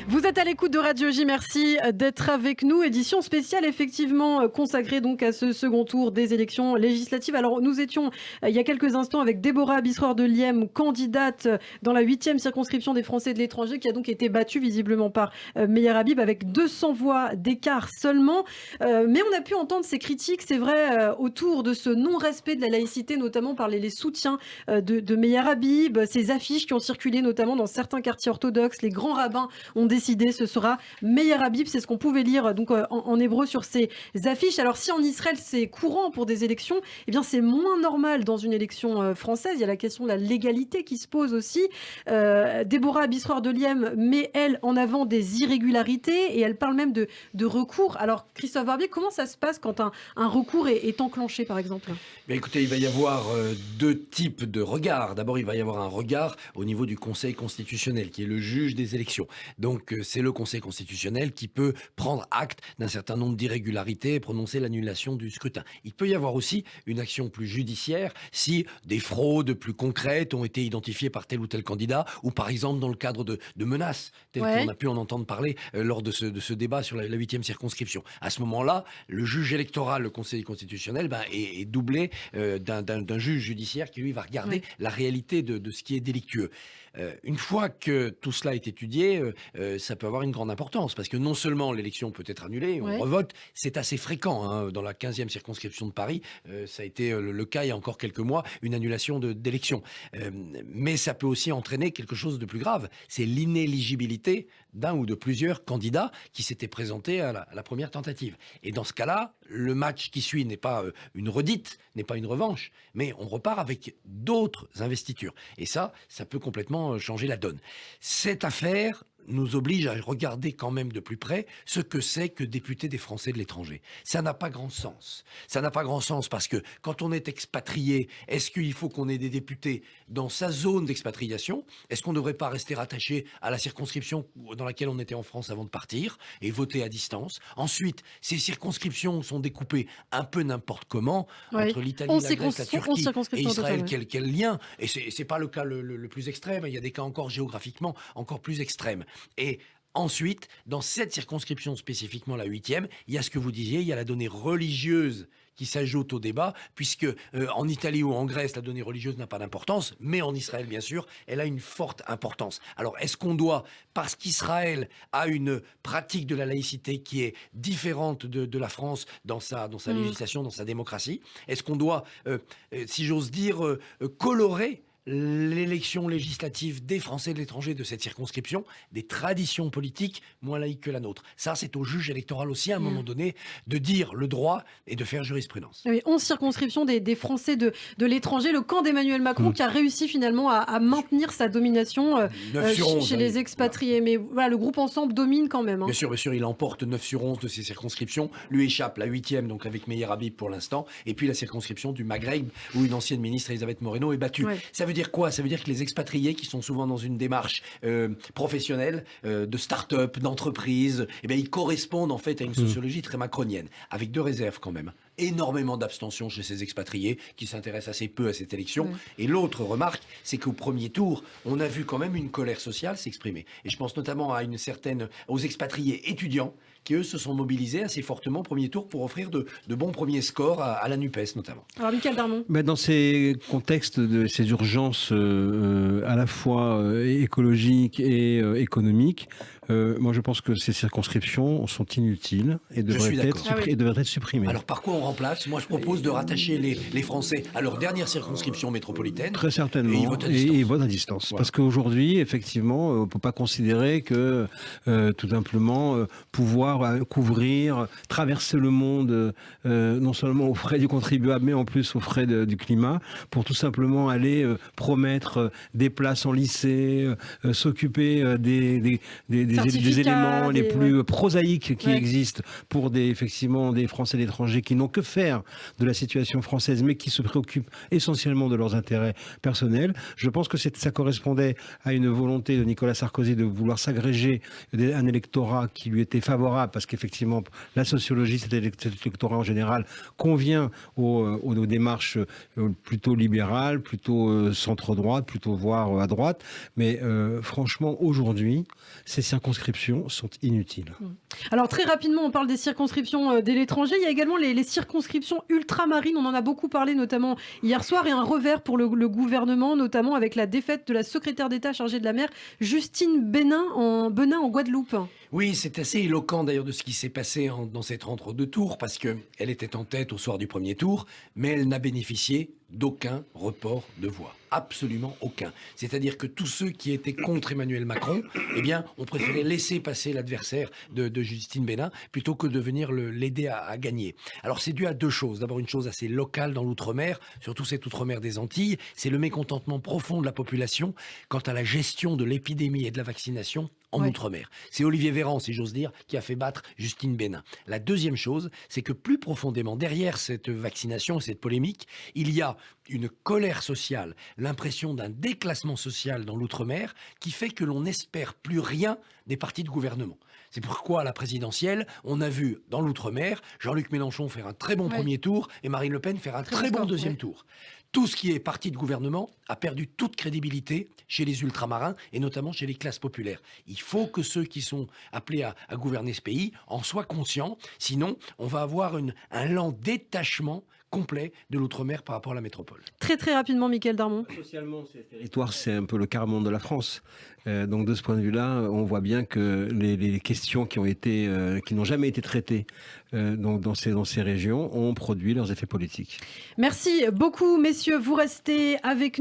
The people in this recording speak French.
Vous êtes à l'écoute de Radio J, merci d'être avec nous. Édition spéciale effectivement consacrée donc à ce second tour des élections législatives. Alors nous étions il y a quelques instants avec Déborah Bisroir de Lième, candidate dans la 8e circonscription des Français de l'étranger, qui a donc été battue visiblement par Meyer Habib avec 200 voix d'écart seulement. Mais on a pu entendre ces critiques, c'est vrai, autour de ce non-respect de la laïcité, notamment par les soutiens de Meyer Habib, ces affiches qui ont circulé notamment dans certains quartiers orthodoxes. Les grands rabbins ont décidé, ce sera Meyer Habib, c'est ce qu'on pouvait lire donc en hébreu sur ces affiches. Alors si en Israël c'est courant pour des élections, eh bien c'est moins normal dans une élection française. Il y a la question de la légalité qui se pose aussi. Déborah Bisroir de Lième met elle en avant des irrégularités et elle parle même de recours. Alors Christophe Barbier, comment ça se passe quand un recours est enclenché par exemple? Bien, écoutez, il va y avoir deux types de regards. D'abord, il va y avoir un regard au niveau du Conseil constitutionnel, qui est le juge des élections. Donc, c'est le Conseil constitutionnel qui peut prendre acte d'un certain nombre d'irrégularités et prononcer l'annulation du scrutin. Il peut y avoir aussi une action plus judiciaire si des fraudes plus concrètes ont été identifiées par tel ou tel candidat, ou par exemple dans le cadre de menaces, telles qu'on a pu en entendre parler lors de ce débat sur la 8e circonscription. À ce moment-là, le juge électoral, le Conseil constitutionnel, est doublé d'un juge judiciaire qui, lui, va regarder la réalité de ce qui est délictueux. Une fois que tout cela est étudié, ça peut avoir une grande importance, parce que non seulement l'élection peut être annulée, on revote, c'est assez fréquent. Hein, dans la 15e circonscription de Paris, ça a été le cas il y a encore quelques mois, une annulation d'élection. Mais ça peut aussi entraîner quelque chose de plus grave, c'est l'inéligibilité d'un ou de plusieurs candidats qui s'étaient présentés à la première tentative. Et dans ce cas-là, le match qui suit n'est pas une redite, n'est pas une revanche, mais on repart avec d'autres investitures. Et ça peut complètement changer la donne. Cette affaire nous oblige à regarder quand même de plus près ce que c'est que député des Français de l'étranger. Ça n'a pas grand sens. Ça n'a pas grand sens parce que quand on est expatrié, est-ce qu'il faut qu'on ait des députés dans sa zone d'expatriation? Est-ce qu'on ne devrait pas rester rattaché à la circonscription dans laquelle on était en France avant de partir et voter à distance? Ensuite, ces circonscriptions sont découpées un peu n'importe comment entre l'Italie, la Grèce, la Turquie et Israël. Quel lien? Et c'est pas le cas le plus extrême. Il y a des cas encore géographiquement encore plus extrêmes. Et ensuite, dans cette circonscription spécifiquement, la 8e, il y a ce que vous disiez, il y a la donnée religieuse qui s'ajoute au débat, puisque en Italie ou en Grèce, la donnée religieuse n'a pas d'importance, mais en Israël, bien sûr, elle a une forte importance. Alors, est-ce qu'on doit, parce qu'Israël a une pratique de la laïcité qui est différente de la France dans sa législation, dans sa démocratie, est-ce qu'on doit, si j'ose dire, colorer l'élection législative des Français de l'étranger de cette circonscription, des traditions politiques moins laïques que la nôtre? Ça, c'est au juge électoral aussi, à un moment donné, de dire le droit et de faire jurisprudence. Oui, 11 circonscriptions des Français de l'étranger, le camp d'Emmanuel Macron qui a réussi finalement à maintenir sa domination chez les expatriés. Mais voilà, le groupe Ensemble domine quand même. Hein. Bien sûr, il emporte 9 sur 11 de ces circonscriptions. Lui échappe la 8e, donc avec Meyer Habib pour l'instant, et puis la circonscription du Maghreb, où une ancienne ministre, Elisabeth Moreno, est battue. Ça veut dire quoi? Ça veut dire que les expatriés, qui sont souvent dans une démarche professionnelle, de start-up, d'entreprise, eh bien, ils correspondent en fait à une sociologie très macronienne, avec deux réserves quand même. Énormément d'abstention chez ces expatriés qui s'intéressent assez peu à cette élection. Et l'autre remarque, c'est qu'au premier tour, on a vu quand même une colère sociale s'exprimer. Et je pense notamment aux expatriés étudiants qui, eux, se sont mobilisés assez fortement au premier tour pour offrir de bons premiers scores à la NUPES, notamment. Alors, Michael Darmon. Dans ces contextes de ces urgences à la fois écologiques et économiques, moi je pense que ces circonscriptions sont inutiles et devraient être supprimées. Alors par quoi on remplace? Moi je propose de rattacher les Français à leur dernière circonscription métropolitaine. Très certainement. Et ils votent à distance. Voilà. Parce qu'aujourd'hui, effectivement, on ne peut pas considérer que tout simplement pouvoir couvrir, traverser le monde, non seulement aux frais du contribuable, mais en plus aux frais du climat, pour tout simplement aller promettre des places en lycée, s'occuper des éléments les plus prosaïques qui existent pour des Français de l'étranger qui n'ont que faire de la situation française, mais qui se préoccupent essentiellement de leurs intérêts personnels. Je pense que ça correspondait à une volonté de Nicolas Sarkozy de vouloir s'agréger un électorat qui lui était favorable, parce qu'effectivement, la sociologie, cet électorat en général, convient aux démarches plutôt libérales, plutôt centre-droite, plutôt voire à droite. Mais franchement, aujourd'hui, ces circonscriptions sont inutiles. Alors très rapidement, on parle des circonscriptions de l'étranger. Il y a également les circonscriptions ultramarines. On en a beaucoup parlé, notamment hier soir, et un revers pour le gouvernement, notamment avec la défaite de la secrétaire d'État chargée de la mer, Justine Benin en Guadeloupe. Oui, c'est assez éloquent d'ailleurs de ce qui s'est passé dans cette entre-deux tours, parce qu'elle était en tête au soir du premier tour, mais elle n'a bénéficié d'aucun report de voix. Absolument aucun. C'est-à-dire que tous ceux qui étaient contre Emmanuel Macron, eh bien, ont préféré laisser passer l'adversaire de Justine Benin plutôt que de venir l'aider à gagner. Alors, c'est dû à deux choses. D'abord, une chose assez locale dans l'outre-mer, surtout cette outre-mer des Antilles, c'est le mécontentement profond de la population quant à la gestion de l'épidémie et de la vaccination en outre-mer. C'est Olivier Véran, si j'ose dire, qui a fait battre Justine Benin. La deuxième chose, c'est que plus profondément, derrière cette vaccination et cette polémique, il y a une colère sociale, l'impression d'un déclassement social dans l'outre-mer qui fait que l'on n'espère plus rien des partis de gouvernement. C'est pourquoi à la présidentielle, on a vu dans l'outre-mer Jean-Luc Mélenchon faire un très bon premier tour et Marine Le Pen faire un très bon deuxième tour. Tout ce qui est parti de gouvernement a perdu toute crédibilité chez les ultramarins et notamment chez les classes populaires. Il faut que ceux qui sont appelés à gouverner ce pays en soient conscients, sinon on va avoir un lent détachement complet de l'outre-mer par rapport à la métropole. Très très rapidement, Mickaël Darmon. Socialement, ces territoires, c'est un peu le quart monde de la France. Donc de ce point de vue-là, on voit bien que les questions qui n'ont jamais été traitées dans ces régions ont produit leurs effets politiques. Merci beaucoup, messieurs. Vous restez avec nous.